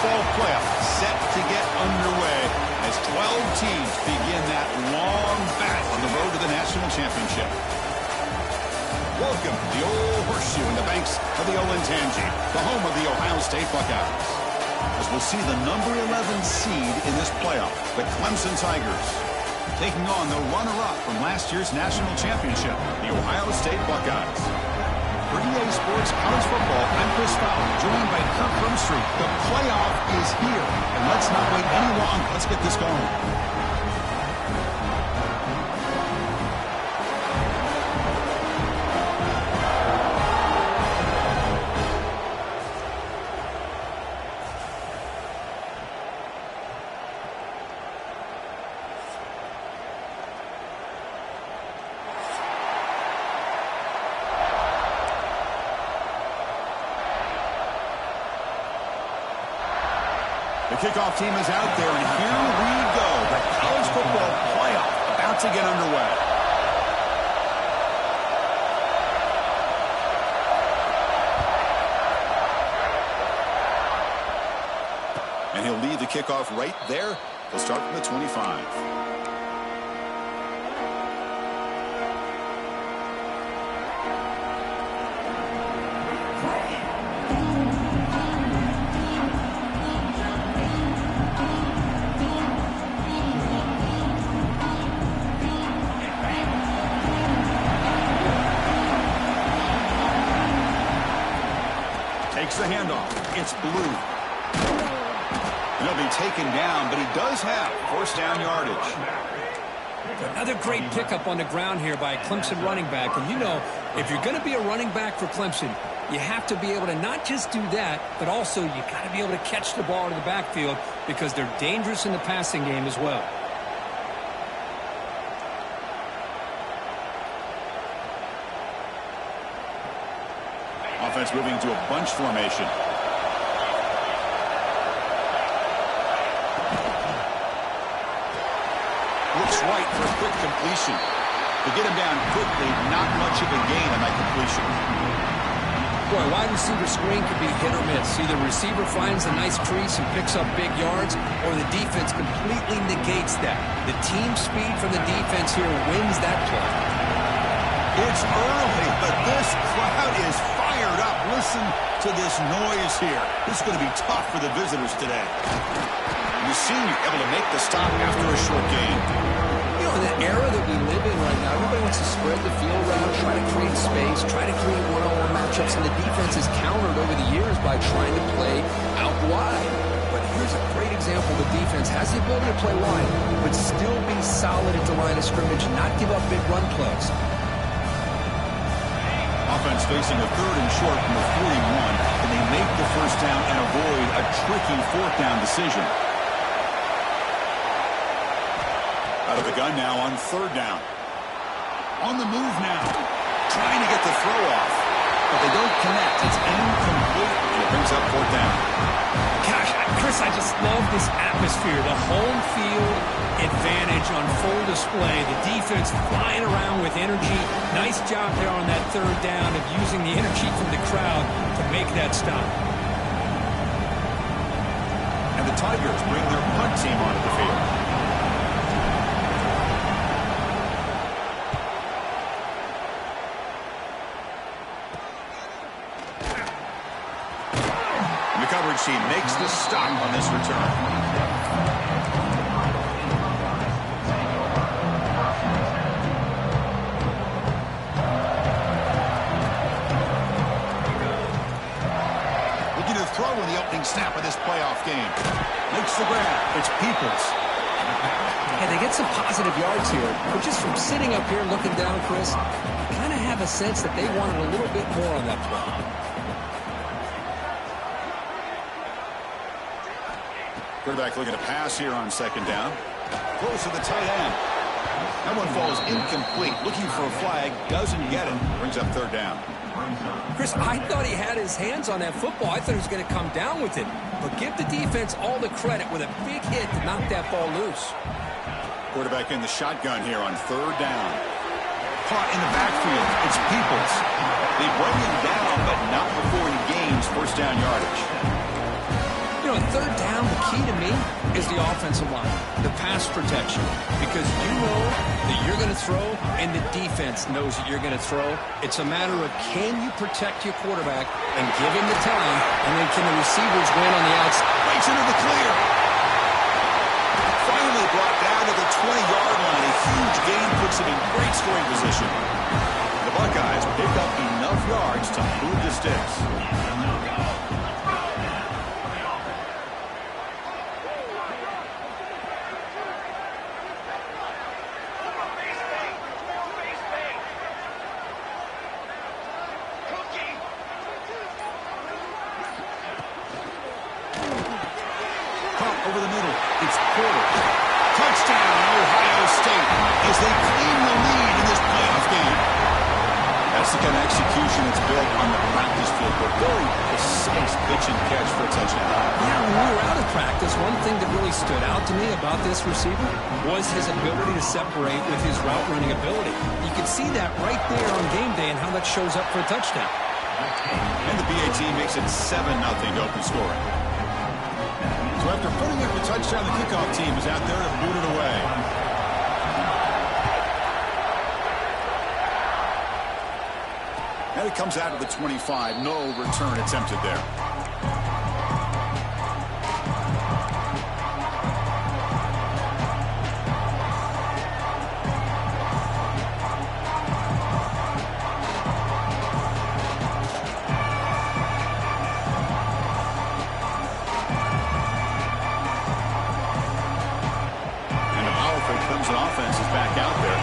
fall playoff set to get underway as 12 teams begin that long battle on the road to the national championship. Welcome to the old horseshoe in the banks of the Olentangy, the home of the Ohio State Buckeyes. As we'll see the number 11 seed in this playoff, the Clemson Tigers, taking on the runner-up from last year's national championship, the Ohio State Buckeyes. For EA Sports College Football, I'm Chris Fowler, joined by Kirk Brumstreet. The playoff is here, and let's not wait any longer. Let's get this going. The kickoff team is out there, and here we go. The college football playoff about to get underway. And he'll lead the kickoff right there. He'll start from the 25. Takes the handoff. It's Blue. He'll be taken down, but he does have first down yardage. Another great pickup on the ground here by a Clemson running back. And you know, if you're going to be a running back for Clemson, you have to be able to not just do that, but also you got to be able to catch the ball in the backfield because they're dangerous in the passing game as well. Offense moving to a bunch formation. Looks right for a quick completion. To get him down quickly, not much of a gain on that completion. Boy, wide receiver screen could be hit or miss. Either receiver finds a nice crease and picks up big yards, or the defense completely negates that. The team speed from the defense here wins that play. It's early, but this crowd is fired up. Listen to this noise here. This is going to be tough for the visitors today. The senior able to make the stop after a short gain. You know, in the era that we live in right now, everybody wants to spread the field around, try to create space, try to create one-on-one matchups, and the defense is countered over the years by trying to play out wide. But here's a great example. The defense has the ability to play wide, but still be solid at the line of scrimmage and not give up big run plays. Offense facing a third and short from the 41, and they make the first down and avoid a tricky fourth down decision. Out of the gun now on third down. On the move now. Trying to get the throw off, but they don't connect. It's incomplete, and it brings up fourth down. Gosh, Chris, I just love this atmosphere. The home field advantage on full display. The defense flying around with energy. Nice job there on that third down of using the energy from the crowd to make that stop. And the Tigers bring their punt team onto the field. And the coverage team makes the stop on this return. Throw in the opening snap of this playoff game. Makes the grab. It's Peoples. Yeah, they get some positive yards here, but just from sitting up here looking down, Chris, you kind of have a sense that they wanted a little bit more on that play. Quarterback looking to pass here on second down. Close to the tight end. That one falls incomplete. Looking for a flag. Doesn't get it. Brings up third down. Chris, I thought he had his hands on that football. I thought he was going to come down with it. But give the defense all the credit with a big hit to knock that ball loose. Quarterback in the shotgun here on third down. Caught in the backfield. It's Peoples. They bring him down, but not before he gains first down yardage. You know, know, third down, the key to me is the offensive line, the pass protection, because you know that you're going to throw and the defense knows that you're going to throw. It's a matter of can you protect your quarterback and give him the time, and then can the receivers win on the outside. Breaks into the clear. Finally brought down to the 20-yard line. A huge gain puts him in great scoring position. The Buckeyes pick up enough yards to move the sticks. Over the middle, it's Porter. Touchdown, Ohio State, as they claim the lead in this playoff game. That's the kind of execution that's built on the practice field, but very precise pitch and catch for a touchdown. Yeah, when we were out of practice, one thing that really stood out to me about this receiver was his ability to separate with his route running ability. You can see that right there on game day and how that shows up for a touchdown. And the BAT makes it 7-0 open scoring. So after putting up the touchdown, the kickoff team is out there to boot it away. And it comes out of the 25. No return attempted there. Offense is back out there.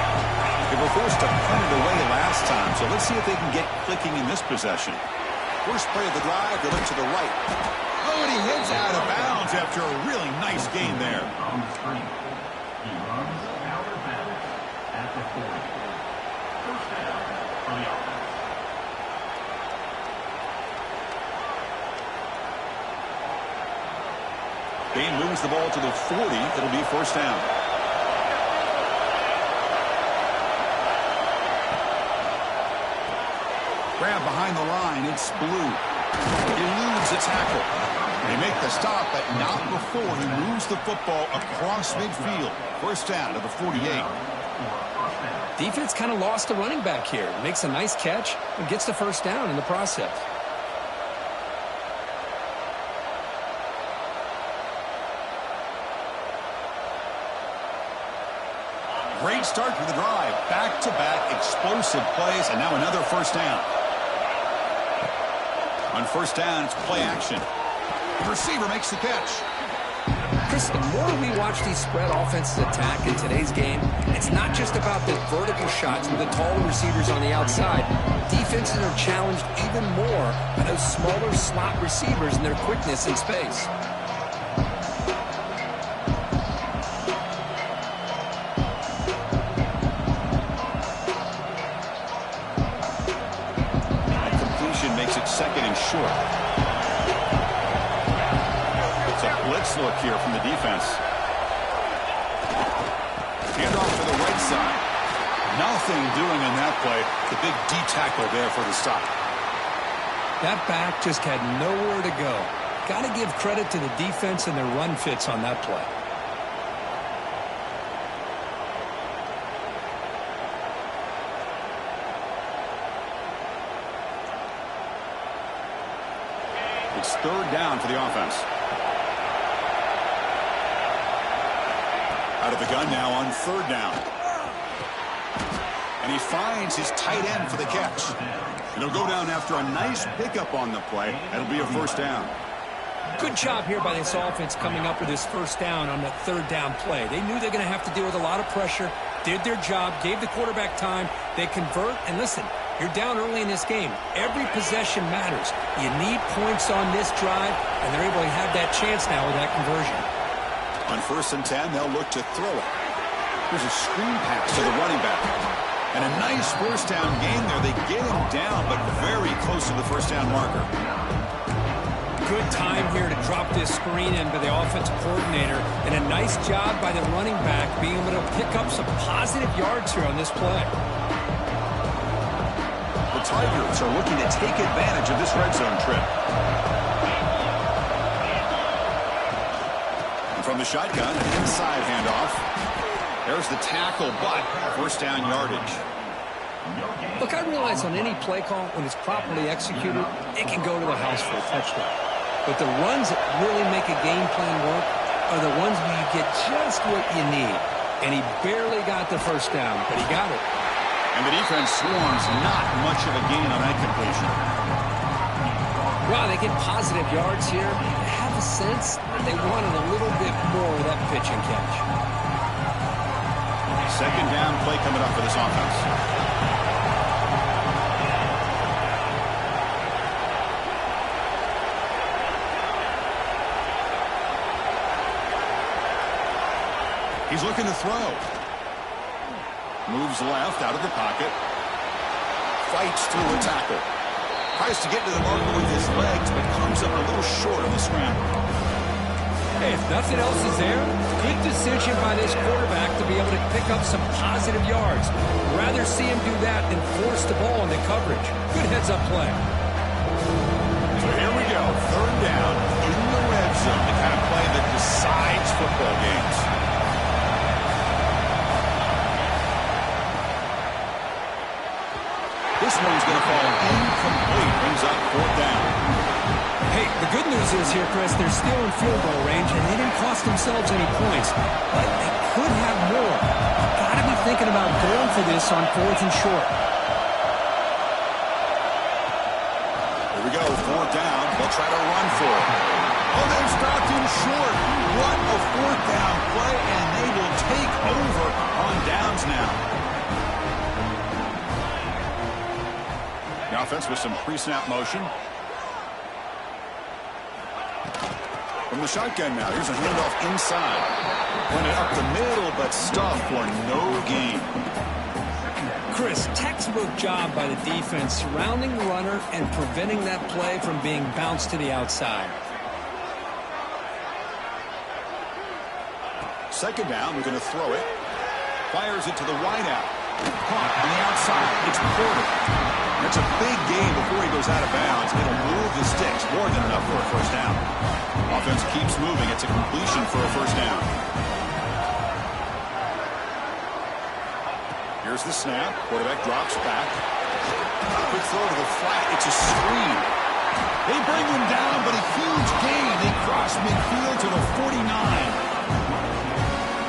They were forced to punt it away last time, so let's see if they can get clicking in this possession. First play of the drive, they look to the right. Oh, and he heads out of bounds after a really nice gain there. He runs out of bounds at the 40. First down for the offense. Bain moves the ball to the 40. It'll be first down. Grab behind the line, it's Blue. Eludes a tackle. They make the stop, but not before he moves the football across midfield. First down to the 48. Defense kind of lost a running back here. Makes a nice catch and gets the first down in the process. Great start to the drive. Back-to-back explosive plays, and now another first down. On first down, it's play action. The receiver makes the catch. Chris, the more we watch these spread offenses attack in today's game, it's not just about the vertical shots with the taller receivers on the outside. Defenses are challenged even more by those smaller slot receivers and their quickness in space. Second and short. It's a blitz look here from the defense. Hand off to the right side. Nothing doing on that play. The big D tackle there for the stop. That back just had nowhere to go. Got to give credit to the defense and their run fits on that play. It's third down for the offense. Out of the gun now on third down. And he finds his tight end for the catch. And he'll go down after a nice pickup on the play. That'll be a first down. Good job here by this offense coming up with this first down on that third down play. They knew they're going to have to deal with a lot of pressure, did their job, gave the quarterback time. They convert, and listen, you're down early in this game. Every possession matters. You need points on this drive, and they're able to have that chance now with that conversion. On first and 10, they'll look to throw it. Here's a screen pass to the running back. And a nice first down gain there. They get him down, but very close to the first down marker. Good time here to drop this screen in by the offensive coordinator, and a nice job by the running back being able to pick up some positive yards here on this play. The Tigers are looking to take advantage of this red zone trip. And from the shotgun, an inside handoff. There's the tackle, but first down yardage. Look, I realize on any play call, when it's properly executed, it can go to the house for a touchdown. But the runs that really make a game plan work are the ones where you get just what you need. And he barely got the first down, but he got it. And the defense swarms not much of a gain on that completion. Wow, they get positive yards here. I have a sense that they wanted a little bit more of that pitch and catch. Second down play coming up for this offense. He's looking to throw. Moves left out of the pocket. Fights through a tackle. Tries to get to the marker with his legs, but comes up a little short on the scramble. Hey, if nothing else is there, good decision by this quarterback to be able to pick up some positive yards. Rather see him do that than force the ball into coverage. Good heads-up play. So here we go. Third down in the red zone. The kind of play that decides football games. This one's going to fall incomplete. Brings up fourth down. Hey, the good news is here, Chris, they're still in field goal range, and they didn't cost themselves any points. But they could have more. Got to be thinking about going for this on fourth and short. Here we go, fourth down. They'll try to run for it. Oh, they've stopped him short. What a fourth down play, and they will take over on downs now. The offense with some pre-snap motion. From the shotgun now, here's a handoff inside. Went it up the middle, but stuffed for no gain. Chris, textbook job by the defense surrounding the runner and preventing that play from being bounced to the outside. Second down, we're going to throw it. Fires it to the wideout. Caught on the outside. It's Porter. That's a big gain before he goes out of bounds. It'll move the sticks. More than enough for a first down. Offense keeps moving. It's a completion for a first down. Here's the snap. Quarterback drops back. Quick throw to the flat. It's a screen. They bring him down, but a huge gain. They cross midfield to the 49.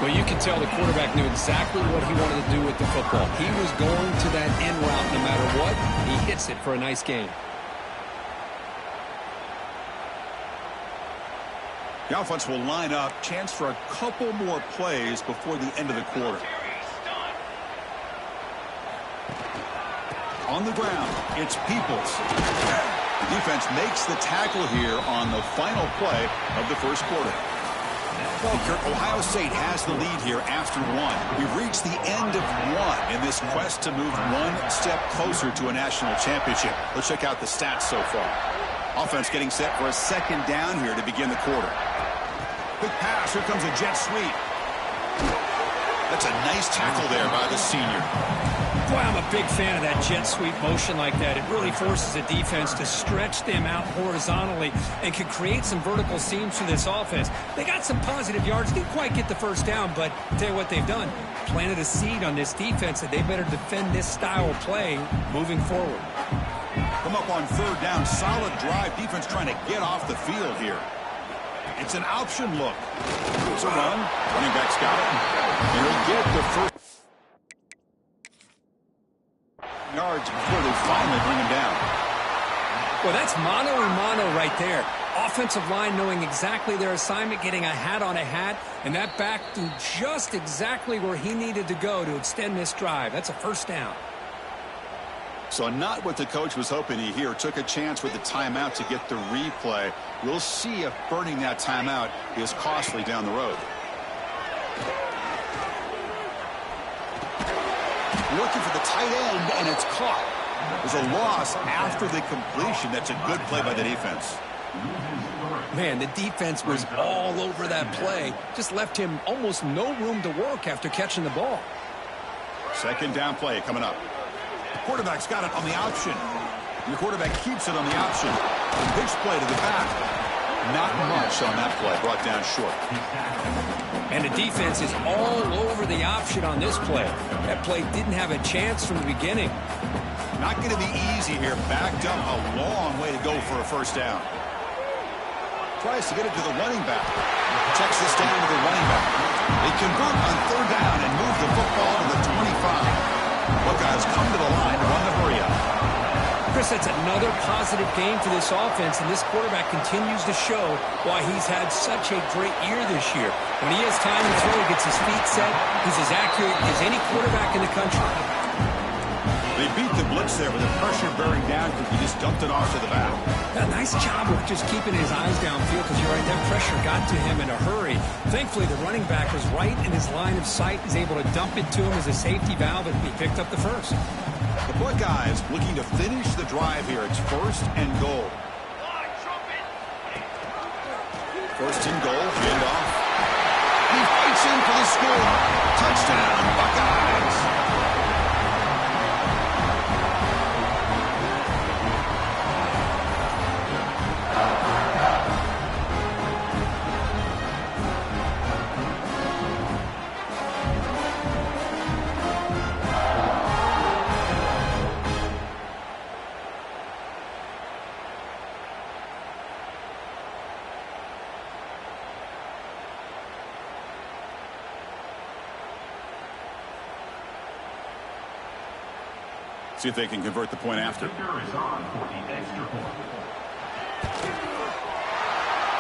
Well, you can tell the quarterback knew exactly what he wanted to do with the football. He was going to that end route no matter what. He hits it for a nice gain. The offense will line up. Chance for a couple more plays before the end of the quarter. On the ground, it's Peoples. The defense makes the tackle here on the final play of the first quarter. Well, Kurt, Ohio State has the lead here after one. We've reached the end of one in this quest to move one step closer to a national championship. Let's check out the stats so far. Offense getting set for a second down here to begin the quarter. Quick pass. Here comes a jet sweep. That's a nice tackle there by the senior. Boy, I'm a big fan of that jet sweep motion like that. It really forces a defense to stretch them out horizontally and can create some vertical seams for this offense. They got some positive yards. Didn't quite get the first down, but I'll tell you what they've done. Planted a seed on this defense that they better defend this style of play moving forward. Come up on third down. Solid drive. Defense trying to get off the field here. It's an option look. It's a run. Running back's got it. And he'll get the first yards before they finally bring him down. Well, that's mano-a-mano right there. Offensive line knowing exactly their assignment, getting a hat on a hat, and that back to just exactly where he needed to go to extend this drive. That's a first down. So not what the coach was hoping he here. Took a chance with the timeout to get the replay. We'll see if burning that timeout is costly down the road. Looking for the tight end, and it's caught. There's a loss after the completion. That's a good play by the defense. Man, the defense was all over that play. Just left him almost no room to work after catching the ball. Second down play coming up. The quarterback's got it on the option. And the quarterback keeps it on the option. The pitch play to the back. Not much on that play, brought down short. And the defense is all over the option on this play. That play didn't have a chance from the beginning. Not going to be easy here. Backed up a long way to go for a first down. Tries to get it to the running back. Checks this down to the running back. They convert on third down and move the football to the 25. Buckeyes come to the line to run the hurry-up. Chris, that's another positive game for this offense, and this quarterback continues to show why he's had such a great year this year. When he has time to throw, he gets his feet set. He's as accurate as any quarterback in the country. They beat the blitz there with the pressure bearing down because he just dumped it off to the back. A nice job of just keeping his eyes downfield because you're right, that pressure got to him in a hurry. Thankfully, the running back was right in his line of sight. He's able to dump it to him as a safety valve, and he picked up the first. The Buckeyes looking to finish the drive here. It's first and goal. First and goal, handoff. He fights in for the score. Touchdown, Buckeyes. See if they can convert the point after. The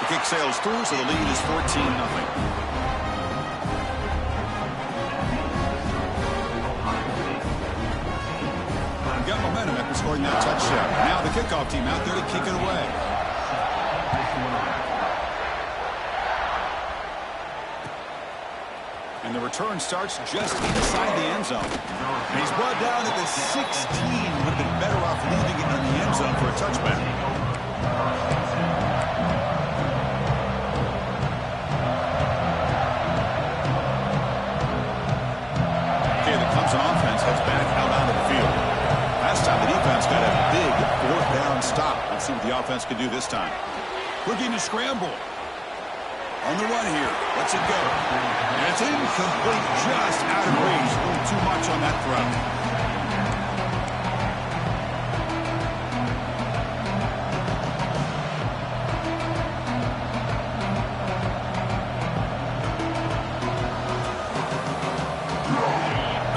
kick sails through, so the lead is 14-0. Got momentum after scoring that touchdown. Now the kickoff team out there to kick it away. And the return starts just inside the end zone. And he's brought down at the 16. Would have been better off leaving it in the end zone for a touchback. Okay, the Clemson offense heads back out onto the field. Last time the defense got a big fourth down stop. Let's see what the offense can do this time. Looking to scramble. On the run here. Lets it go. And it's incomplete, just out of range. A little too much on that throw.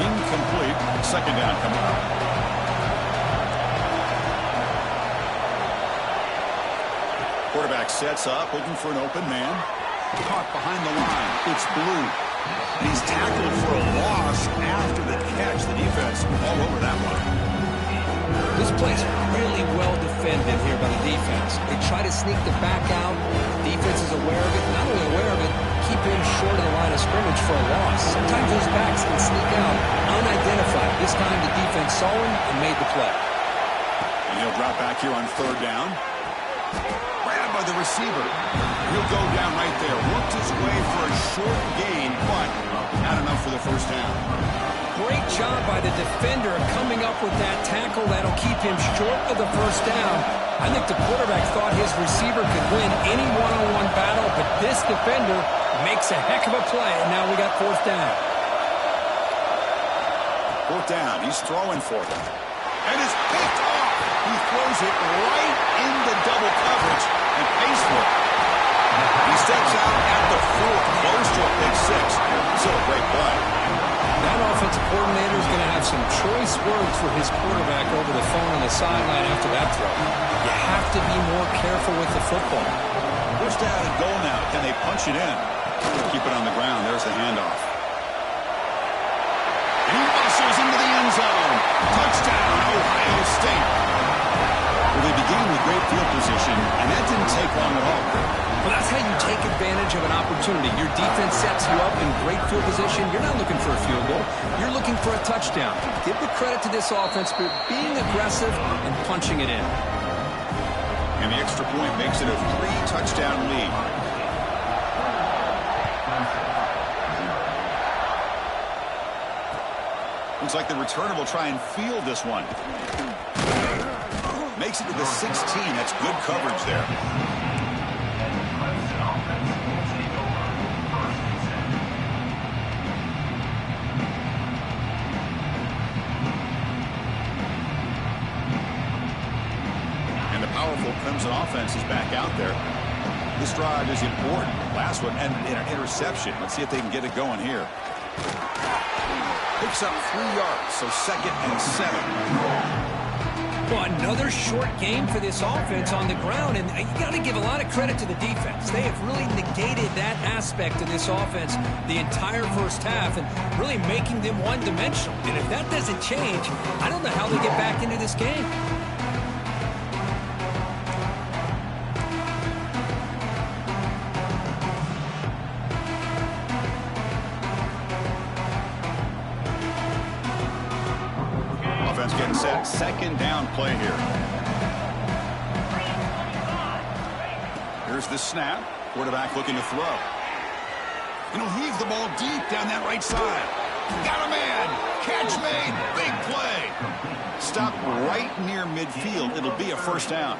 Incomplete. Second down coming up. Quarterback sets up, looking for an open man. Caught behind the line. It's Blue. And he's tackled for a loss after the catch. The defense all over that one. This play's really well defended here by the defense. They try to sneak the back out. The defense is aware of it. Not only aware of it, keep him short of the line of scrimmage for a loss. Sometimes those backs can sneak out unidentified. This time the defense saw him and made the play. And he'll drop back here on third down. Grabbed by the receiver. He'll go down right there. Worked his way for a short gain, but not enough for the first down. Great job by the defender coming up with that tackle that'll keep him short of the first down. I think the quarterback thought his receiver could win any one-on-one battle, but this defender makes a heck of a play, and now we got fourth down. Fourth down. He's throwing for it. And it's picked off. He throws it right into double coverage and pays for it. He steps out at the 4, close to a pick six. Still a great play. That offensive coordinator is going to have some choice words for his quarterback over the phone on the sideline after that throw. You have to be more careful with the football. First down and goal now. Can they punch it in? Keep it on the ground. There's the handoff. And he muscles into the end zone. Touchdown, Ohio State. Well, they began with great field position, and that didn't take long at all. Well, that's how you take advantage of an opportunity. Your defense sets you up in great field position. You're not looking for a field goal. You're looking for a touchdown. Give the credit to this offense for being aggressive and punching it in. And the extra point makes it a 3-touchdown lead. Looks like the returner will try and field this one. Makes it to the 16. That's good coverage there. Clemson offense is back out there. This drive is important. Last one, and an interception. Let's see if they can get it going here. Picks up 3 yards, so 2nd and 7. Well, another short game for this offense on the ground, and you got to give a lot of credit to the defense. They have really negated that aspect of this offense the entire first half and really making them one-dimensional. And if that doesn't change, I don't know how they get back into this game. Getting set. 2nd down play here. Here's the snap. Quarterback looking to throw. And he'll heave the ball deep down that right side. Got a man. Catch made. Big play. Stopped right near midfield. It'll be a 1st down.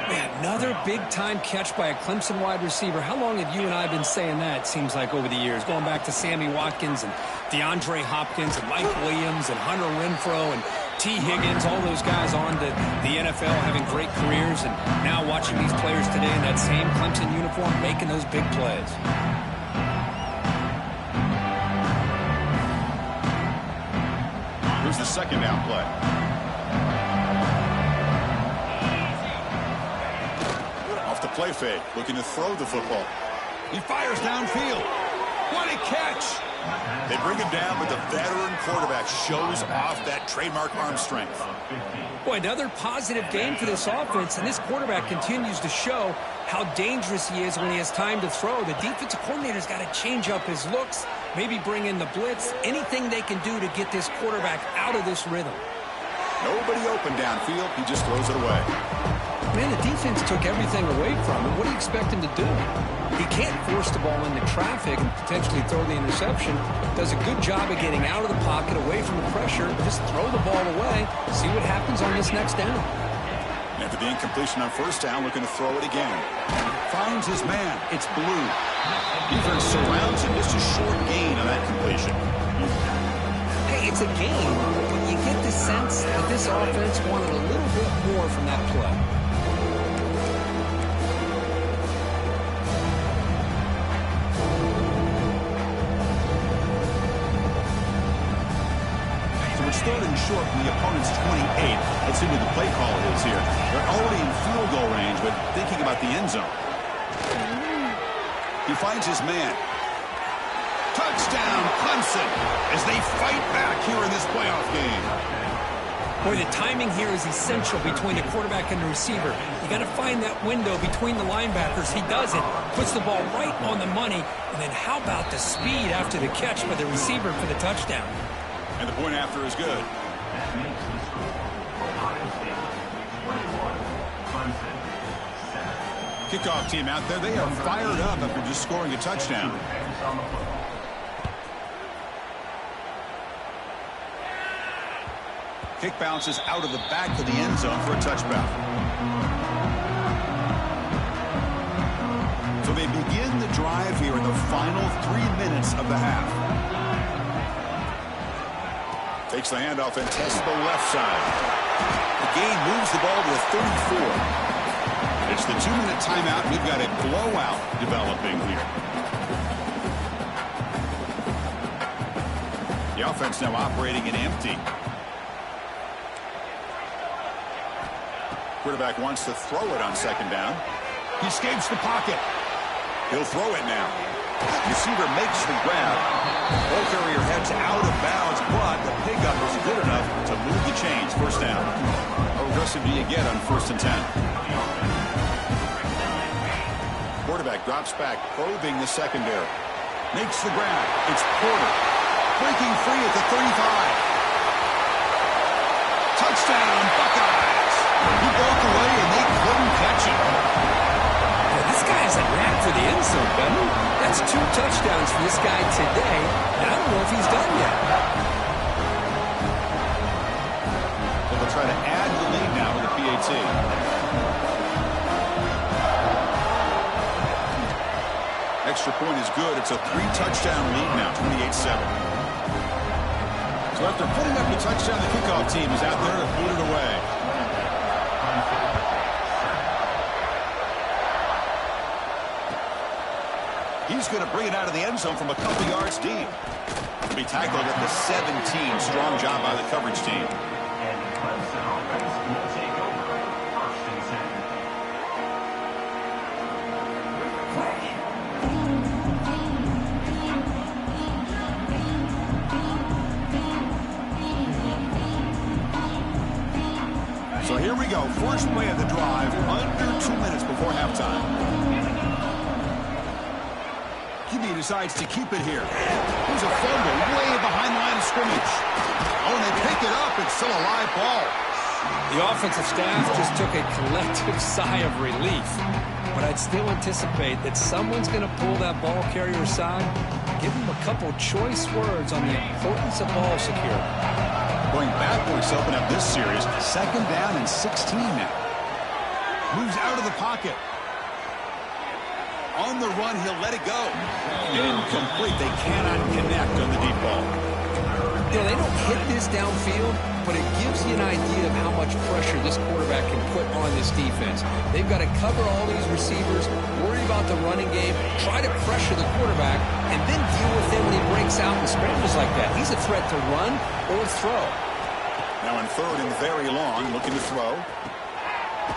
Man, another big-time catch by a Clemson wide receiver. How long have you and I been saying that, seems like, over the years? Going back to Sammy Watkins and DeAndre Hopkins and Mike Williams and Hunter Renfrow and T. Higgins, all those guys on to the NFL having great careers, and now watching these players today in that same Clemson uniform making those big plays. Here's the 2nd down play. Off the play fake, looking to throw the football. He fires downfield. What a catch! They bring him down, but the veteran quarterback shows off that trademark arm strength. Boy, another positive game for this offense, and this quarterback continues to show how dangerous he is when he has time to throw. The defensive coordinator's got to change up his looks, maybe bring in the blitz, anything they can do to get this quarterback out of this rhythm. Nobody open downfield. He just throws it away. Man, the defense took everything away from him. What do you expect him to do? He can't force the ball into traffic and potentially throw the interception. Does a good job of getting out of the pocket, away from the pressure. Just throw the ball away. See what happens on this next down. After the incompletion on 1st down, looking to throw it again. Finds his man. It's Blue. Defense surrounds him. Just a short gain on that completion. Hey, it's a game, but you get the sense that this offense wanted a little bit more from that play. Starting short from the opponent's 28. Let's see what the play call is here. They're already in field goal range, but thinking about the end zone. He finds his man. Touchdown, Clemson, as they fight back here in this playoff game. Boy, the timing here is essential between the quarterback and the receiver. You got to find that window between the linebackers. He does it, puts the ball right on the money, and then how about the speed after the catch by the receiver for the touchdown? And the point after is good. Kickoff team out there. They are fired up after just scoring a touchdown. Kick bounces out of the back of the end zone for a touchback. So they begin the drive here in the final 3 minutes of the half. Takes the handoff and tests the left side. The gain moves the ball to the 34. It's the 2-minute timeout. We've got a blowout developing here. The offense now operating it empty. Quarterback wants to throw it on 2nd down. He escapes the pocket. He'll throw it now. Receiver makes the grab. Ball carrier heads out of bounds, but the pickup is good enough to move the chains. 1st down. How aggressive do you get on 1st and 10? Quarterback drops back, probing the secondary. Makes the grab. It's Porter. Breaking free at the 35. Touchdown, Buckeyes. He broke away and they couldn't catch him. This guy has a knack for the end zone, Benny. That's 2 touchdowns for this guy today, and I don't know if he's done yet. Well, they'll try to add the lead now with the PAT. Extra point is good. It's a 3-touchdown lead now, 28-7. So after putting up the touchdown, the kickoff team is out there to boot it away. He's going to bring it out of the end zone from a couple yards deep. To be tackled at the 17. Strong job by the coverage team. And the Clemson offense will take over 1st and 10. So here we go. First play of the drive, under 2 minutes before halftime. QB decides to keep it here. There's a fumble way behind the line of scrimmage. Oh, and they pick it up. It's still a live ball. The offensive staff just took a collective sigh of relief. But I'd still anticipate that someone's going to pull that ball carrier aside, give him a couple choice words on the importance of ball security. Going backwards to open up this series. 2nd down and 16 now. Moves out of the pocket. On the run, he'll let it go. Incomplete. They cannot connect on the deep ball. You know, they don't hit this downfield, but it gives you an idea of how much pressure this quarterback can put on this defense. They've got to cover all these receivers, worry about the running game, try to pressure the quarterback, and then deal with him when he breaks out and scrambles like that. He's a threat to run or throw. Now in 3rd and very long, looking to throw.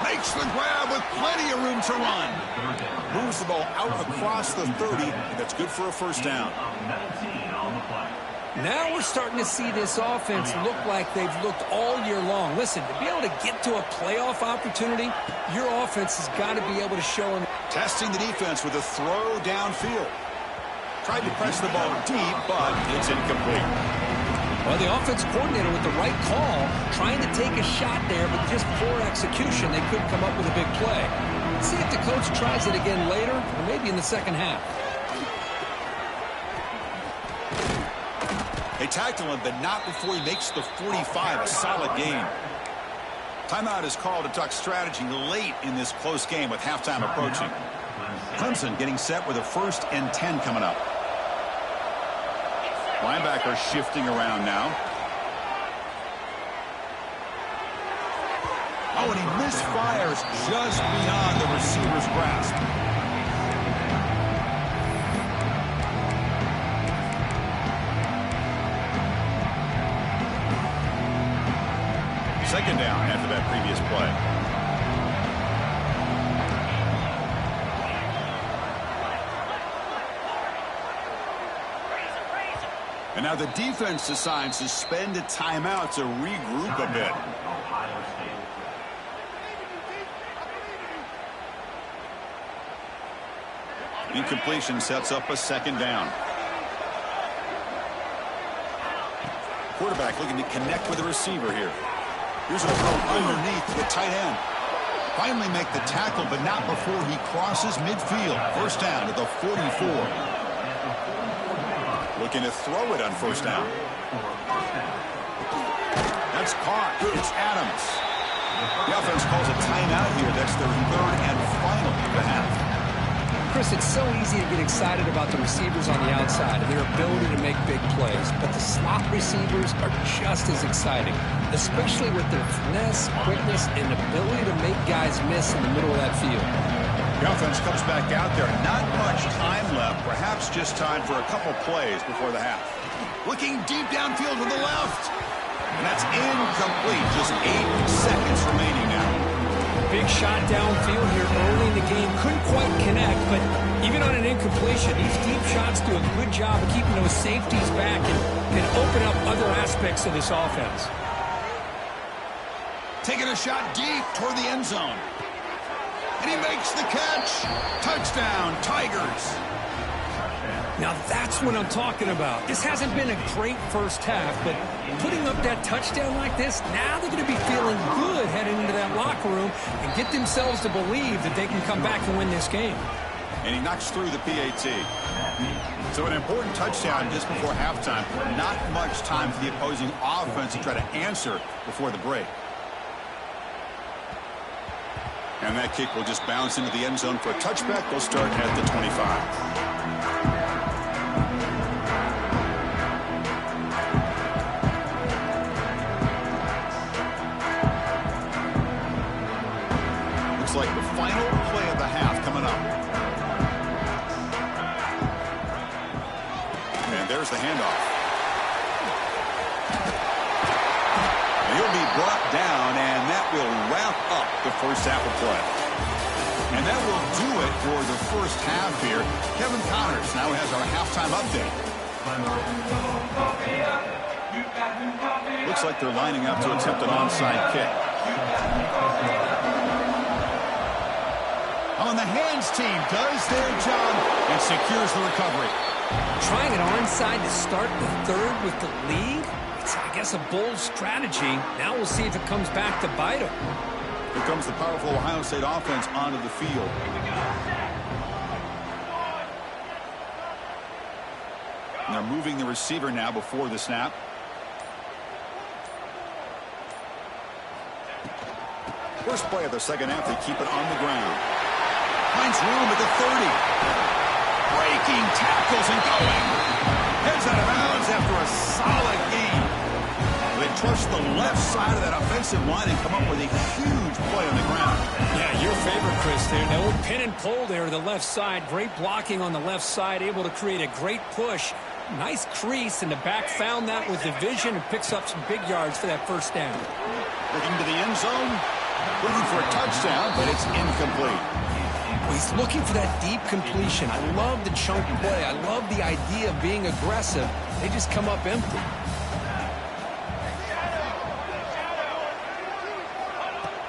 Makes the grab with plenty of room to run. Moves the ball out across the 30, and that's good for a 1st down. 19 on the play. Now we're starting to see this offense look like they've looked all year long. Listen, to be able to get to a playoff opportunity, your offense has got to be able to show them. Testing the defense with a throw downfield. Tried to press the ball deep, but it's incomplete. Well, the offense coordinator with the right call, trying to take a shot there, but just poor execution, they couldn't come up with a big play. See if the coach tries it again later, or maybe in the 2nd half. They tackle him, but not before he makes the 45, a solid gain. Timeout is called to talk strategy late in this close game with halftime approaching. Clemson getting set with a 1st and 10 coming up. Linebacker shifting around now. Oh, and he misfires just beyond the receiver's grasp. Second down after that previous play. And now the defense decides to spend a timeout to regroup a bit. Ohio State. Incompletion sets up a 2nd down. Quarterback looking to connect with the receiver here. Here's a throw underneath to the tight end. Finally make the tackle, but not before he crosses midfield. 1st down to the 44. Looking to throw it on 1st down. That's caught. It's Adams. The offense calls a timeout here. That's their 3rd and final of the half. Chris, it's so easy to get excited about the receivers on the outside and their ability to make big plays, but the slot receivers are just as exciting, especially with their finesse, quickness, and ability to make guys miss in the middle of that field. The offense comes back out there. Not much time left. Perhaps just time for a couple plays before the half. Looking deep downfield to the left. And that's incomplete. Just 8 seconds remaining now. Big shot downfield here early in the game. Couldn't quite connect, but even on an incompletion, these deep shots do a good job of keeping those safeties back and can open up other aspects of this offense. Taking a shot deep toward the end zone. And he makes the catch. Touchdown, Tigers. Now that's what I'm talking about. This hasn't been a great 1st half, but putting up that touchdown like this, now they're going to be feeling good heading into that locker room and get themselves to believe that they can come back and win this game. And he knocks through the PAT. So an important touchdown just before halftime. Not much time for the opposing offense to try to answer before the break. And that kick will just bounce into the end zone for a touchback. They'll start at the 25. Like the final play of the half coming up. there's the handoff. He'll be brought down, and that will wrap up the first half of play. And that will do it for the first half here. Kevin Connors now has our halftime update. Looks like they're lining up to attempt an onside kick. On the hands team does their job and secures the recovery. Trying an onside to start the third with the lead? It's, I guess, a bold strategy. Now we'll see if it comes back to bite them. Here comes the powerful Ohio State offense onto the field. And they're moving the receiver now before the snap. First play of the second half, they keep it on the ground. Finds room at the 30. Breaking tackles and going. Heads out of bounds after a solid game. They trust the left side of that offensive line and come up with a huge play on the ground. Yeah, your favorite, Chris, there. The old pin and pull there to the left side. Great blocking on the left side, able to create a great push. Nice crease, and the back found that with the vision and picks up some big yards for that first down. Looking to the end zone. Looking for a touchdown, but it's incomplete. He's looking for that deep completion. I love the chunk play. I love the idea of being aggressive. They just come up empty.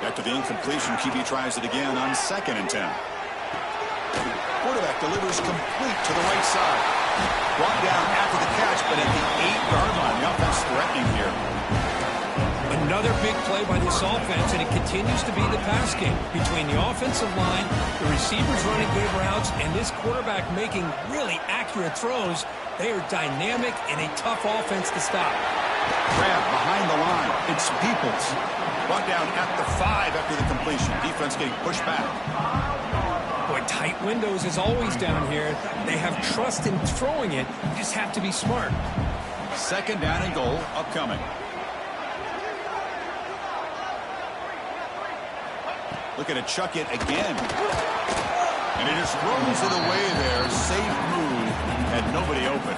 After the incompletion, QB tries it again on 2nd and 10. Quarterback delivers complete to the right side. Brought down after the catch, but at the 8-yard line. The offense threatening here. Another big play by this offense, and it continues to be the pass game. Between the offensive line, the receivers running good routes, and this quarterback making really accurate throws, they are dynamic and a tough offense to stop. Grab behind the line. It's Peoples. Brought down at the 5 after the completion. Defense getting pushed back. Boy, tight windows is always down here. They have trust in throwing it. You just have to be smart. 2nd down and goal upcoming. Looking to chuck it again. And he just throws it away there. Safe move. Had nobody open.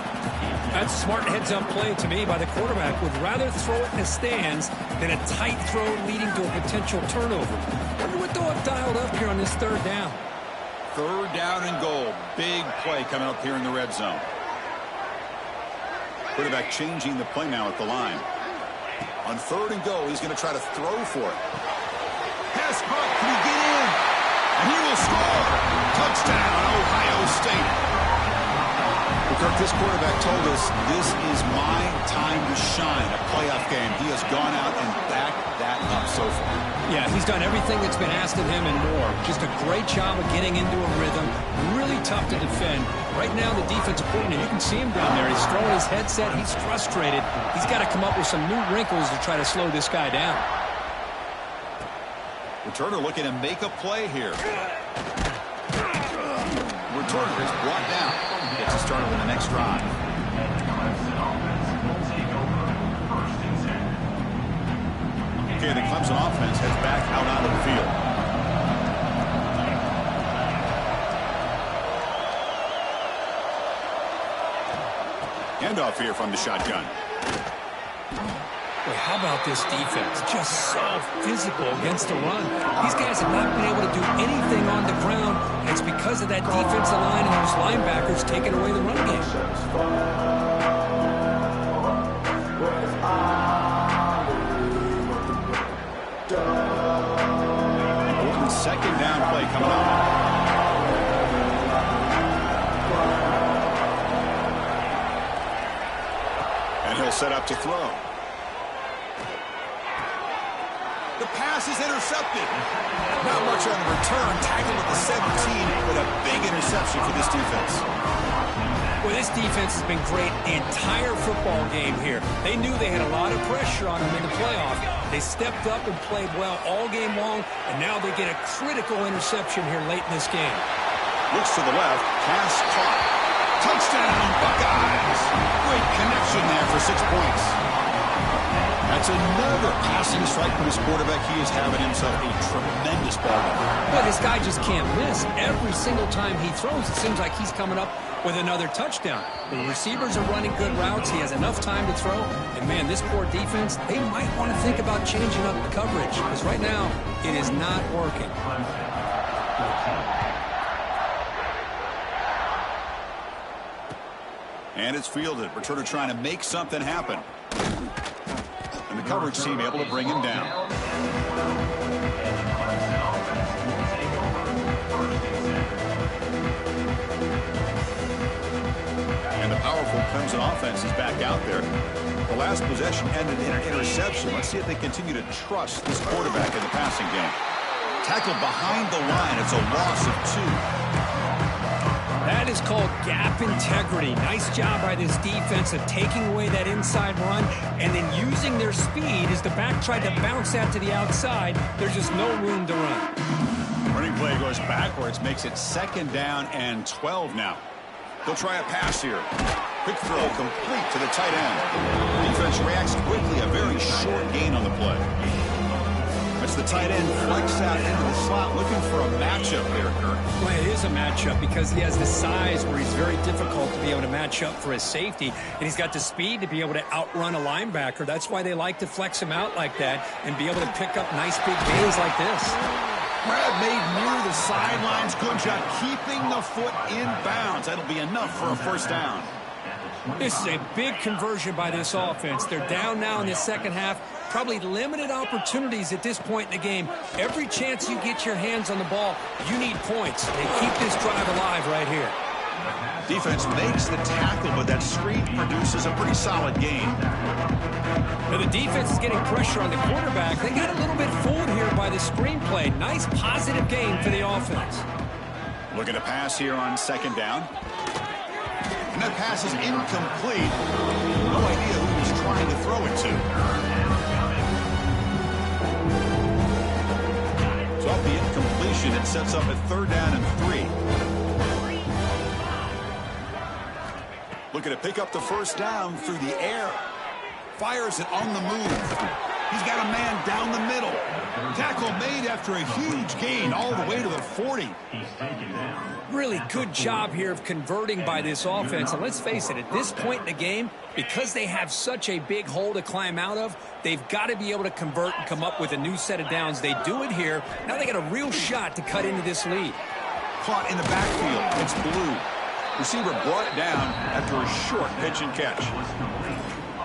That's a smart heads-up play to me by the quarterback. Would rather throw it in the stands than a tight throw leading to a potential turnover. Wonder what they'll have dialed up here on this 3rd down. 3rd down and goal. Big play coming up here in the red zone. Quarterback changing the play now at the line. On 3rd and goal, he's going to try to throw for it. Pass caught. Can he get in? And he will score. Touchdown, Ohio State. Kirk, this quarterback told us this is my time to shine, a playoff game. He has gone out and backed that up so far. Yeah, he's done everything that's been asked of him and more. Just a great job of getting into a rhythm. Really tough to defend. Right now, the defensive coordinator, you can see him down there. He's throwing his headset. He's frustrated. He's got to come up with some new wrinkles to try to slow this guy down. Returner looking to make a play here. Returner is brought down. Gets us started with the next drive. Okay, the Clemson offense heads back out onto the field. Handoff here from the shotgun. Boy, how about this defense? Just so physical against the run. These guys have not been able to do anything on the ground, and it's because of that defensive line and those linebackers taking away the run game. Important 2nd down play coming up. And he'll set up to throw. The pass is intercepted. Not much on the return. Tackled at the 17, but a big interception for this defense. Well, this defense has been great the entire football game here. They knew they had a lot of pressure on them in the playoff. They stepped up and played well all game long, and now they get a critical interception here late in this game. Looks to the left. Pass caught. Touchdown, Buckeyes. Great connection there for 6 points. That's another passing strike from his quarterback. He is having himself a tremendous ball game. But this guy just can't miss. Every single time he throws, it seems like he's coming up with another touchdown. The receivers are running good routes. He has enough time to throw. And, man, this poor defense, they might want to think about changing up the coverage because right now it is not working. And it's fielded. Returner trying to make something happen. And the coverage team able to bring him down. And the powerful Clemson offense is back out there. The last possession ended in an interception. Let's see if they continue to trust this quarterback in the passing game. Tackled behind the line. It's a loss of 2. That is called gap integrity. Nice job by this defense of taking away that inside run and then using their speed as the back tried to bounce that to the outside. There's just no room to run. Running play goes backwards, makes it 2nd down and 12 now. They'll try a pass here. Quick throw complete to the tight end. Defense reacts quickly, a very short gain on the play. That's the tight end flex out into the slot looking for a matchup there, Kirk. Well, it is a matchup because he has the size where he's very difficult to be able to match up for his safety, and he's got the speed to be able to outrun a linebacker. That's why they like to flex him out like that and be able to pick up nice big gains like this. Grab made near the sidelines. Good job keeping the foot in bounds. That'll be enough for a 1st down. This is a big conversion by this offense. They're down now in the second half. Probably limited opportunities at this point in the game. Every chance you get your hands on the ball, you need points. They keep this drive alive right here. Defense makes the tackle, but that screen produces a pretty solid gain. Now the defense is getting pressure on the quarterback. They got a little bit fooled here by the screenplay. Nice positive gain for the offense. Looking to pass here on 2nd down. And that pass is incomplete. No idea who he's trying to throw it to. So off the incompletion, it sets up a 3rd down and 3. Looking to pick up the 1st down through the air. Fires it on the move. He's got a man down the middle. Tackle made after a huge gain all the way to the 40. Really good job here of converting by this offense. And let's face it, at this point in the game, because they have such a big hole to climb out of, they've got to be able to convert and come up with a new set of downs. They do it here. Now they got a real shot to cut into this lead. Caught in the backfield. It's Blue. Receiver brought it down after a short pitch and catch.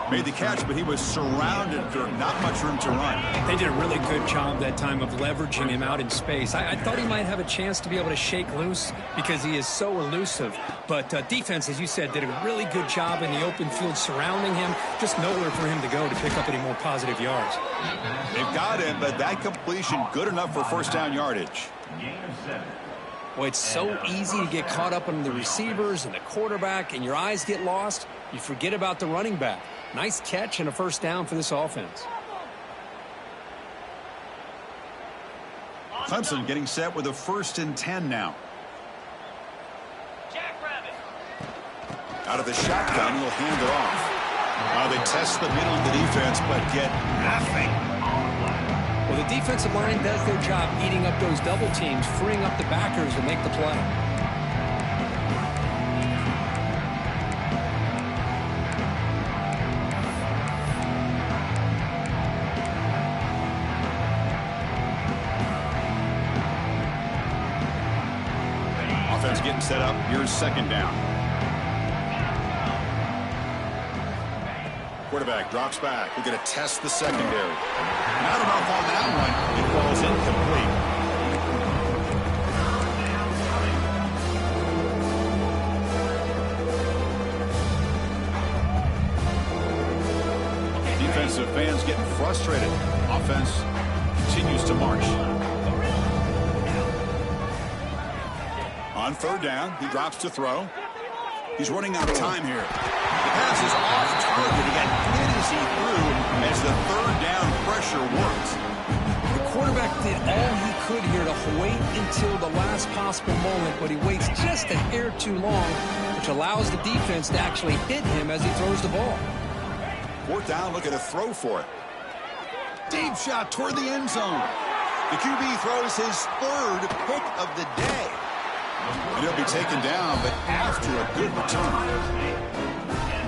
Made the catch, but he was surrounded for not much room to run. They did a really good job that time of leveraging him out in space. I thought he might have a chance to be able to shake loose because he is so elusive. But defense, as you said, did a really good job in the open field surrounding him. Just nowhere for him to go to pick up any more positive yards. They've got him, but that completion good enough for 1st down yardage. Well, it's so easy to get caught up on the receivers and the quarterback, and your eyes get lost. You forget about the running back. Nice catch and a 1st down for this offense. Clemson getting set with a 1st and 10 now. Out of the shotgun, he'll hand it off. They test the middle of the defense, but get nothing. Well, the defensive line does their job eating up those double teams, freeing up the backers to make the play. Offense getting set up. Here's 2nd down. Quarterback drops back. We're going to test the secondary. Not enough on that one. It falls incomplete. Defensive fans getting frustrated. Offense continues to march. On 3rd down, he drops to throw. He's running out of time here. The pass is off target. He got hit as he threw as the 3rd down pressure works. The quarterback did all he could here to wait until the last possible moment, but he waits just a hair too long, which allows the defense to actually hit him as he throws the ball. 4th down, look at a throw for it. Deep shot toward the end zone. The QB throws his 3rd pick of the day. And he'll be taken down, but after a good return.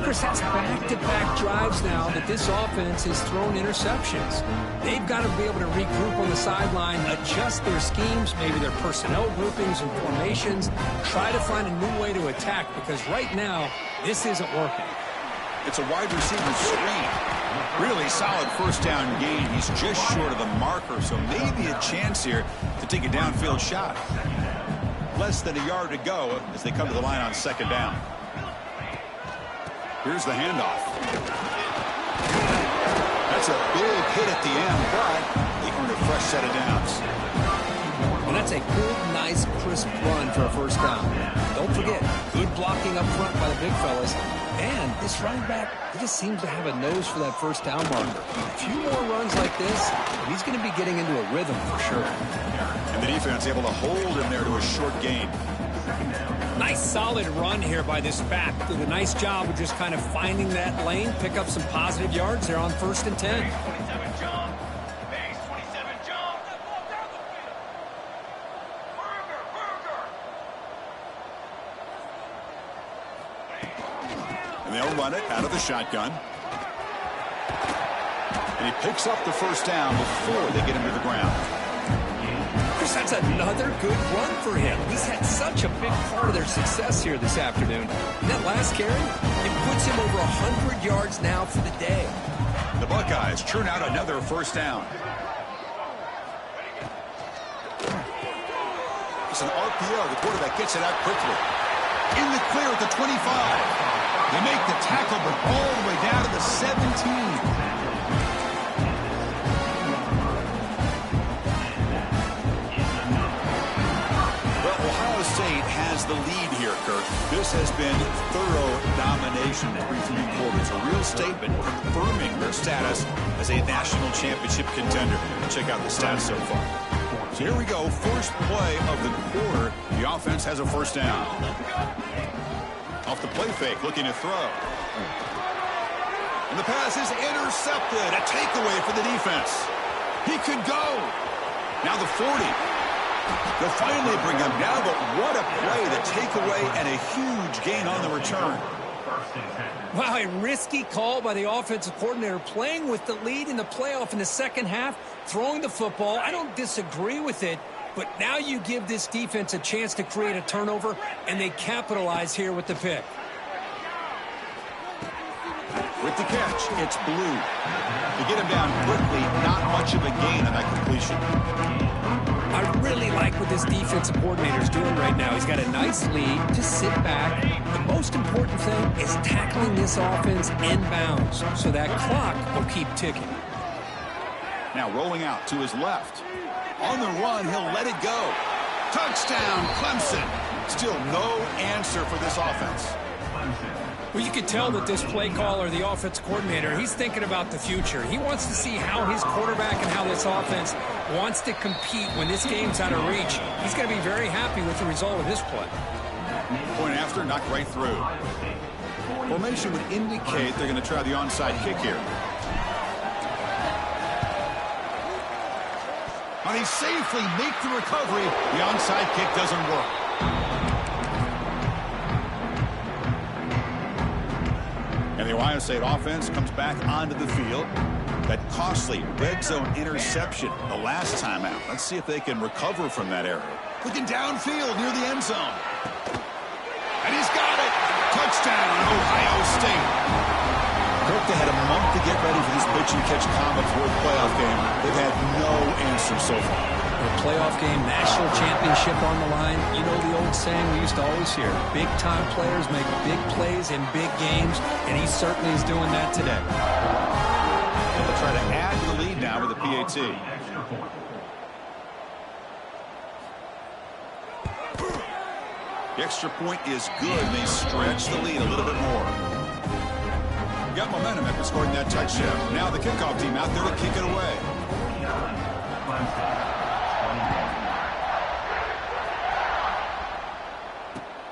Chris, that's back-to-back drives now that this offense has thrown interceptions. They've got to be able to regroup on the sideline, adjust their schemes, maybe their personnel groupings and formations, try to find a new way to attack, because right now, this isn't working. It's a wide receiver screen. Really solid first down gain. He's just short of the marker, so maybe a chance here to take a downfield shot. Less than a yard to go as they come to the line on second down. Here's the handoff. That's a big hit at the end, but they earned a fresh set of downs. And that's a good, nice, crisp run for a first down. Don't forget, good blocking up front by the big fellas. And this running back, he just seems to have a nose for that first down marker. A few more runs like this, he's going to be getting into a rhythm for sure. And the defense able to hold him there to a short gain. Nice solid run here by this back. Did a nice job of just kind of finding that lane, pick up some positive yards there on 1st and 10. And they'll run it out of the shotgun. And he picks up the first down before they get him to the ground. Chris, that's another good run for him. He's had such a big part of their success here this afternoon. And that last carry, it puts him over 100 yards now for the day. The Buckeyes churn out another first down. It's an RPO. The quarterback gets it out quickly. In the clear at the 25. They make the tackle, but all the way down to the 17. State has the lead here, Kirk. This has been thorough domination every 3 quarters. A real statement confirming their status as a national championship contender. Check out the stats so far. So here we go. First play of the quarter. The offense has a first down. Off the play fake, looking to throw. And the pass is intercepted. A takeaway for the defense. He could go. Now the 40. They'll finally bring him down, but what a play, the takeaway, and a huge gain on the return. Wow, a risky call by the offensive coordinator, playing with the lead in the playoff in the second half, throwing the football. I don't disagree with it, but now you give this defense a chance to create a turnover, and they capitalize here with the pick. With the catch, it's Blue. To get him down quickly, not much of a gain on that completion. I really like what this defensive coordinator is doing right now. He's got a nice lead. Just sit back. The most important thing is tackling this offense inbounds so that clock will keep ticking. Now rolling out to his left. On the run, he'll let it go. Touchdown, Clemson. Still no answer for this offense. Well, you could tell that this play caller, the offensive coordinator, he's thinking about the future. He wants to see how his quarterback and how this offense wants to compete when this game's out of reach. He's going to be very happy with the result of this play. Point after, knocked right through. Formation would indicate they're going to try the onside kick here. And he safely make the recovery. The onside kick doesn't work. And the Ohio State offense comes back onto the field. That costly red zone interception the last time out. Let's see if they can recover from that error. Looking downfield near the end zone. And he's got it. Touchdown, Ohio State. Kirk, they had a month to get ready for this pitch-and-catch College World Playoff game. They've had no answer so far. A playoff game, national championship on the line. You know the old saying we used to always hear, big-time players make big plays in big games, and he certainly is doing that today. They'll try to add to the lead now with a PAT. The extra point is good, and they stretch the lead a little bit more. Got momentum after scoring that touchdown. Now the kickoff team out there to kick it away.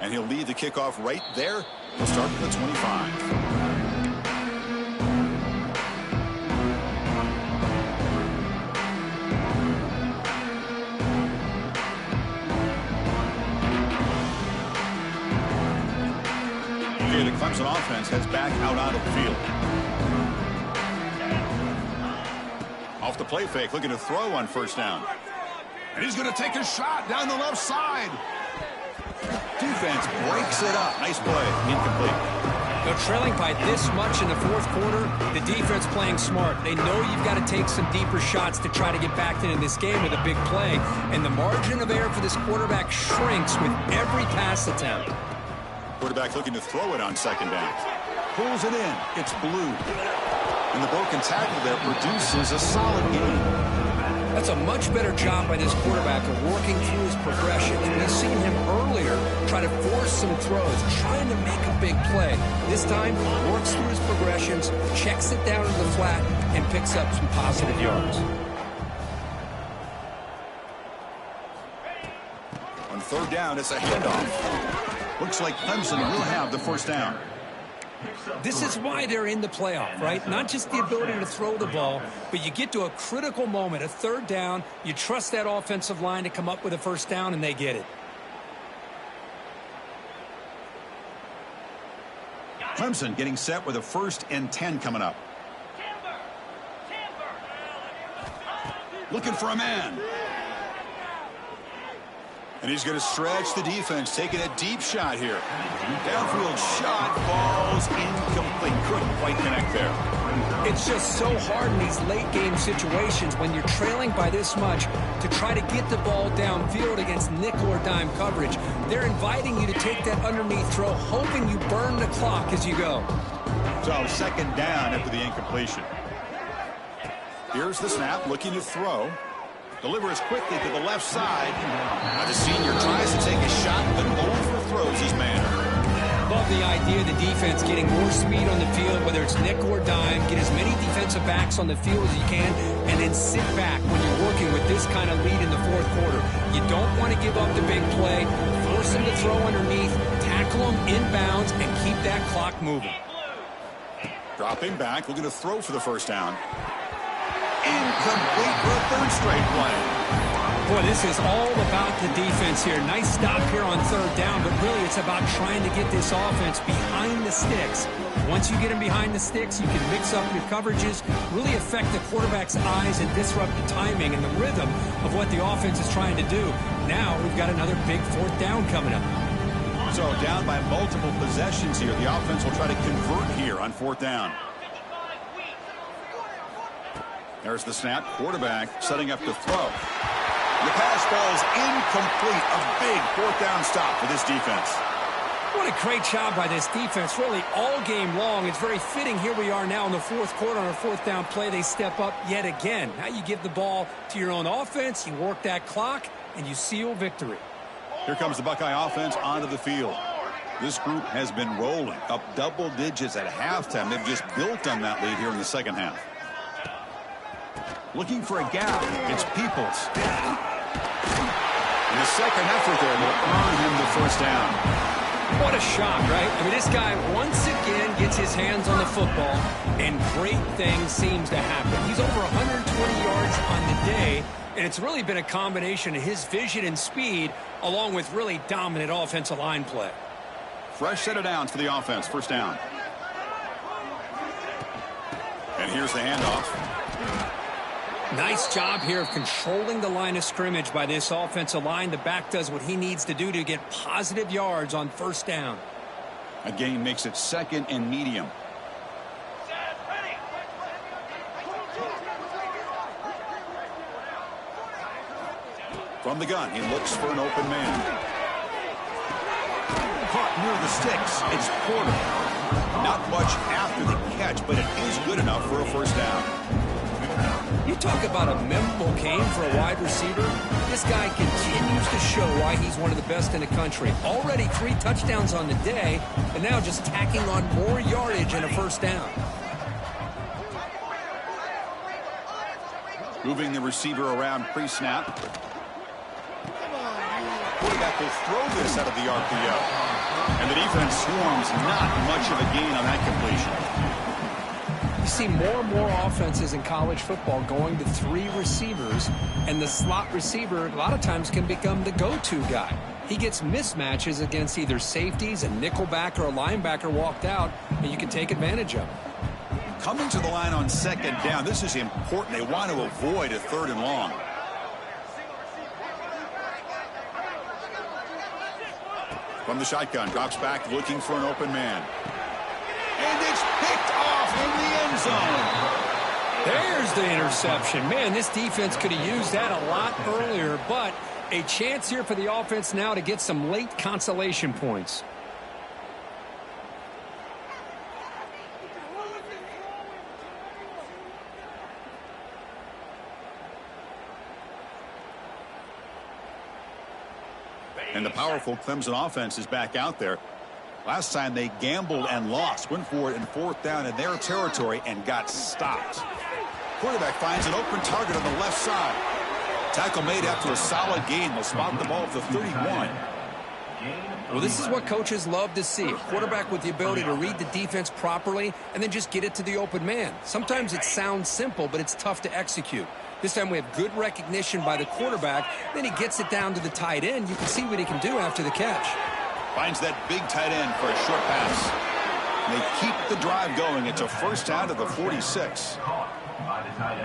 And he'll lead the kickoff right there. He'll start with the 25. offense heads back out onto the field. Off the play fake, looking to throw on first down. And he's going to take a shot down the left side. Defense breaks it up. Nice play. Incomplete. They're trailing by this much in the fourth quarter. The defense playing smart. They know you've got to take some deeper shots to try to get back into this game with a big play. And the margin of error for this quarterback shrinks with every pass attempt. Quarterback looking to throw it on second down. Pulls it in. It's blue. And the broken tackle there produces a solid gain. That's a much better job by this quarterback of working through his progressions. We've seen him earlier try to force some throws, trying to make a big play. This time, works through his progressions, checks it down to the flat, and picks up some positive yards. On third down, it's a handoff. Looks like Clemson will have the first down. This is why they're in the playoff, right? Not just the ability to throw the ball, but you get to a critical moment, a third down, you trust that offensive line to come up with a first down, and they get it. Clemson getting set with a 1st and 10 coming up. Looking for a man. And he's going to stretch the defense, taking a deep shot here. Downfield shot falls incomplete. Couldn't quite connect there. It's just so hard in these late game situations when you're trailing by this much to try to get the ball downfield against nickel or dime coverage. They're inviting you to take that underneath throw, hoping you burn the clock as you go. So second down after the incompletion. Here's the snap, looking to throw. Delivers quickly to the left side. Now the senior tries to take a shot, but overthrows his man. Love the idea of the defense getting more speed on the field, whether it's nickel or dime. Get as many defensive backs on the field as you can, and then sit back when you're working with this kind of lead in the fourth quarter. You don't want to give up the big play. Force them to throw underneath, tackle them inbounds, and keep that clock moving. Dropping back, looking to throw for the first down. Incomplete for a third straight play. Boy, this is all about the defense here. Nice stop here on third down, but really it's about trying to get this offense behind the sticks. Once you get them behind the sticks, you can mix up your coverages, really affect the quarterback's eyes and disrupt the timing and the rhythm of what the offense is trying to do. Now we've got another big fourth down coming up. So down by multiple possessions here. The offense will try to convert here on fourth down. There's the snap. Quarterback setting up to throw. The pass falls incomplete. A big fourth down stop for this defense. What a great job by this defense, really all game long. It's very fitting. Here we are now in the fourth quarter on a fourth down play. They step up yet again. Now you give the ball to your own offense, you work that clock, and you seal victory. Here comes the Buckeye offense onto the field. This group has been rolling up double digits at halftime. They've just built on that lead here in the second half. Looking for a gap. It's Peoples. And the second effort there will earn him the first down. What a shot, right? I mean, this guy once again gets his hands on the football, and great things seems to happen. He's over 120 yards on the day, and it's really been a combination of his vision and speed, along with really dominant offensive line play. Fresh set of downs for the offense. First down. And here's the handoff. Nice job here of controlling the line of scrimmage by this offensive line. The back does what he needs to do to get positive yards on first down. A gain makes it second and medium. From the gun, he looks for an open man. Caught near the sticks. It's Porter. Not much after the catch, but it is good enough for a first down. You talk about a memorable game for a wide receiver. This guy continues to show why he's one of the best in the country. Already 3 touchdowns on the day, and now just tacking on more yardage and a first down. Moving the receiver around pre-snap. Quarterback will throw this out of the RPO. And the defense swarms not much of a gain on that completion. You see more and more offenses in college football going to 3 receivers, and the slot receiver a lot of times can become the go-to guy. he gets mismatches against either safeties, a nickelbacker, or a linebacker walked out, and you can take advantage of it. Coming to the line on second down, this is important. They want to avoid a 3rd and long. From the shotgun, drops back looking for an open man. And it's picked off in the end zone. There's the interception. Man, this defense could have used that a lot earlier, but a chance here for the offense now to get some late consolation points. And the powerful Clemson offense is back out there. Last time they gambled and lost. Went for it in 4th down in their territory and got stopped. Quarterback finds an open target on the left side. Tackle made after a solid gain. They'll spot the ball at the 31. Well, this is what coaches love to see. A quarterback with the ability to read the defense properly and then just get it to the open man. Sometimes it sounds simple, but it's tough to execute. This time we have good recognition by the quarterback. Then he gets it down to the tight end. You can see what he can do after the catch. Finds that big tight end for a short pass. And they keep the drive going. It's a 1st down to the 46.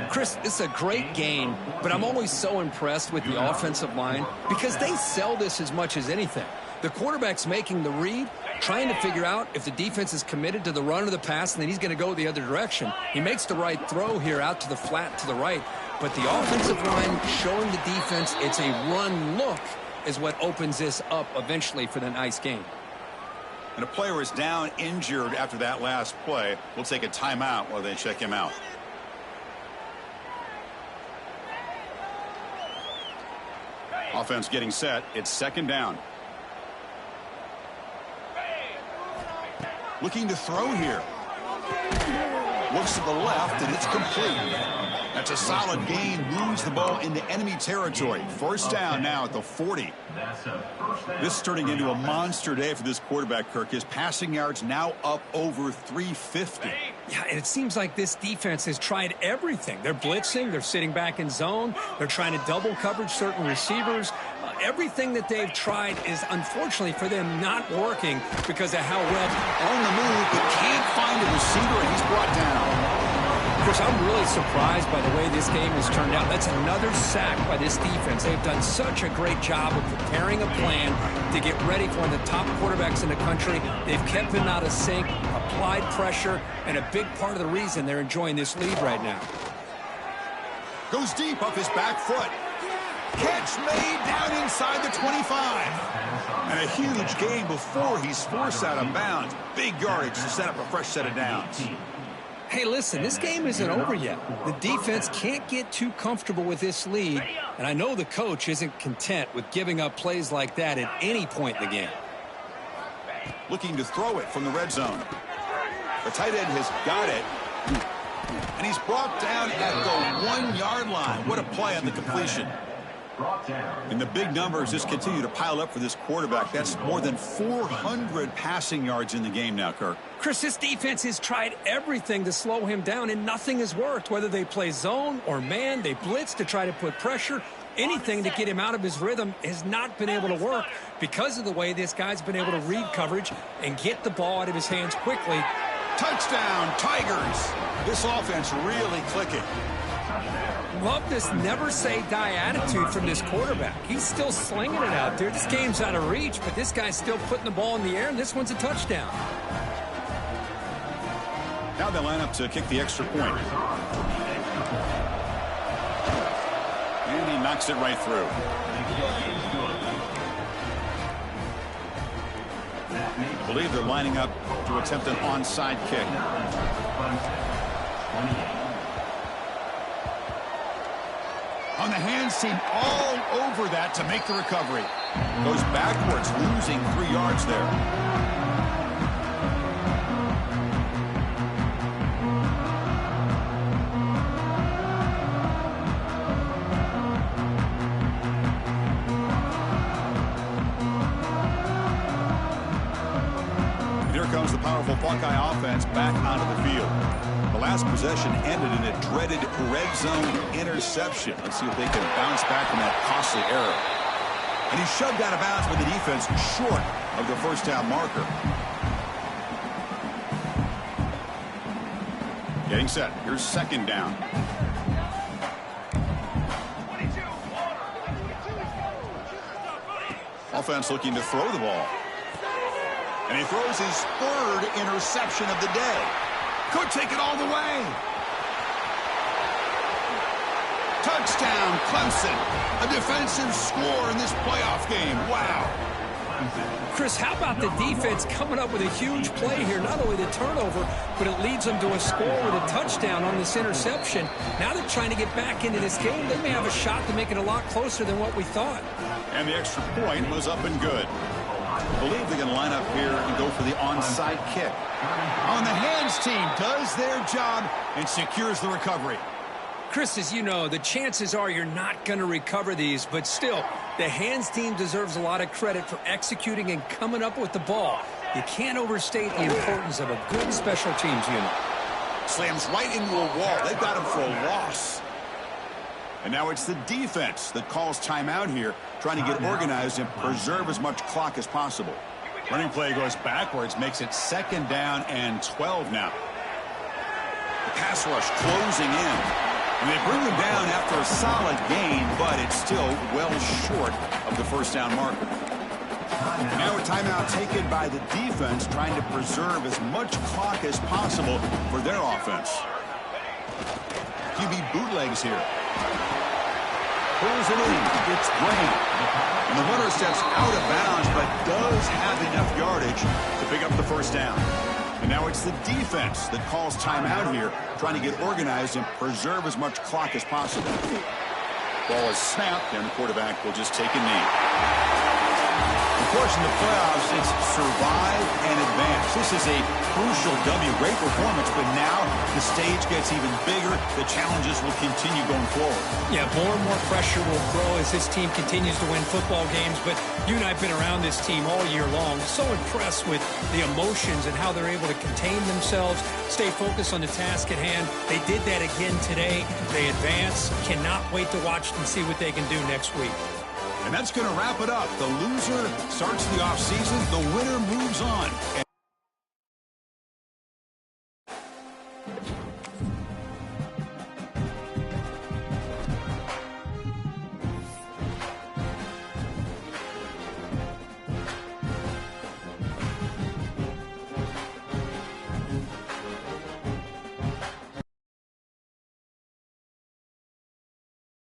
Chris, it's a great game, but I'm always so impressed with the offensive line because they sell this as much as anything. The quarterback's making the read, trying to figure out if the defense is committed to the run or the pass, and then he's going to go the other direction. He makes the right throw here out to the flat to the right, but the offensive line showing the defense it's a run look is what opens this up eventually for the nice game. And a player is down injured after that last play. We'll take a timeout while they check him out. Offense getting set. It's 2nd down. Looking to throw here. Looks to the left, and it's complete. That's a solid gain. Moves the ball into enemy territory. 1st down now at the 40. This is turning into a monster day for this quarterback, Kirk. His passing yards now up over 350. Yeah, and it seems like this defense has tried everything. They're blitzing. They're sitting back in zone. They're trying to double coverage certain receivers. Everything that they've tried is, unfortunately for them, not working because of how well on the move, but can't find a receiver, and he's brought down. Chris, I'm really surprised by the way this game has turned out. That's another sack by this defense. They've done such a great job of preparing a plan to get ready for one of the top quarterbacks in the country. They've kept him out of sync, applied pressure, and a big part of the reason they're enjoying this lead right now. Goes deep off his back foot. Catch made down inside the 25. And a huge gain before he's forced out of bounds. Big yardage to set up a fresh set of downs. Hey, listen, this game isn't over yet. The defense can't get too comfortable with this lead, and I know the coach isn't content with giving up plays like that at any point in the game. Looking to throw it from the red zone. The tight end has got it. And he's brought down at the 1-yard line. What a play on the completion. And the big numbers just continue to pile up for this quarterback. That's more than 400 passing yards in the game now, Kirk. Chris, this defense has tried everything to slow him down, and nothing has worked. Whether they play zone or man, they blitz to try to put pressure. Anything to get him out of his rhythm has not been able to work because of the way this guy's been able to read coverage and get the ball out of his hands quickly. Touchdown, Tigers. This offense really clicking. Love this never-say-die attitude from this quarterback. He's still slinging it out there. This game's out of reach, but this guy's still putting the ball in the air, and this one's a touchdown. Now they line up to kick the extra point. And he knocks it right through. I believe they're lining up to attempt an onside kick. On the hands team all over that to make the recovery. Goes backwards, losing 3 yards there. And here comes the powerful Buckeye offense back onto the field. The last possession ended in a dreaded red zone interception. Let's see if they can bounce back from that costly error. And he's shoved out of bounds by the defense short of the first down marker. Getting set. Here's second down. Offense looking to throw the ball. And he throws his third interception of the day. Could take it all the way. Touchdown, Clemson. A defensive score in this playoff game. Wow. Chris, how about the defense coming up with a huge play here? Not only the turnover, but it leads them to a score with a touchdown on this interception. Now they're trying to get back into this game. They may have a shot to make it a lot closer than what we thought. And the extra point was up and good. I believe they're going to line up here and go for the onside kick. On the hands team does their job and secures the recovery. Chris, as you know, the chances are you're not going to recover these, but still, the hands team deserves a lot of credit for executing and coming up with the ball. You can't overstate the importance of a good special teams unit. Slams right into a wall. They've got him for a loss. And now it's the defense that calls timeout here, trying to get organized and preserve as much clock as possible. Running play goes backwards, makes it second down and 12 now. The pass rush closing in. And they bring him down after a solid gain, but it's still well short of the first down marker. And now a timeout taken by the defense, trying to preserve as much clock as possible for their offense. QB bootlegs here. Pulls it in. It's Graham. And the runner steps out of bounds, but does have enough yardage to pick up the first down. And now it's the defense that calls timeout here, trying to get organized and preserve as much clock as possible. Ball is snapped, and the quarterback will just take a knee. Of course, in the playoffs, it's survive and advance. This is a crucial W. Great performance, but now the stage gets even bigger. The challenges will continue going forward. Yeah, more and more pressure will grow as this team continues to win football games, but you and I have been around this team all year long. So impressed with the emotions and how they're able to contain themselves, stay focused on the task at hand. They did that again today. They advance. Cannot wait to watch and see what they can do next week. And that's going to wrap it up. The loser starts the offseason. The winner moves on.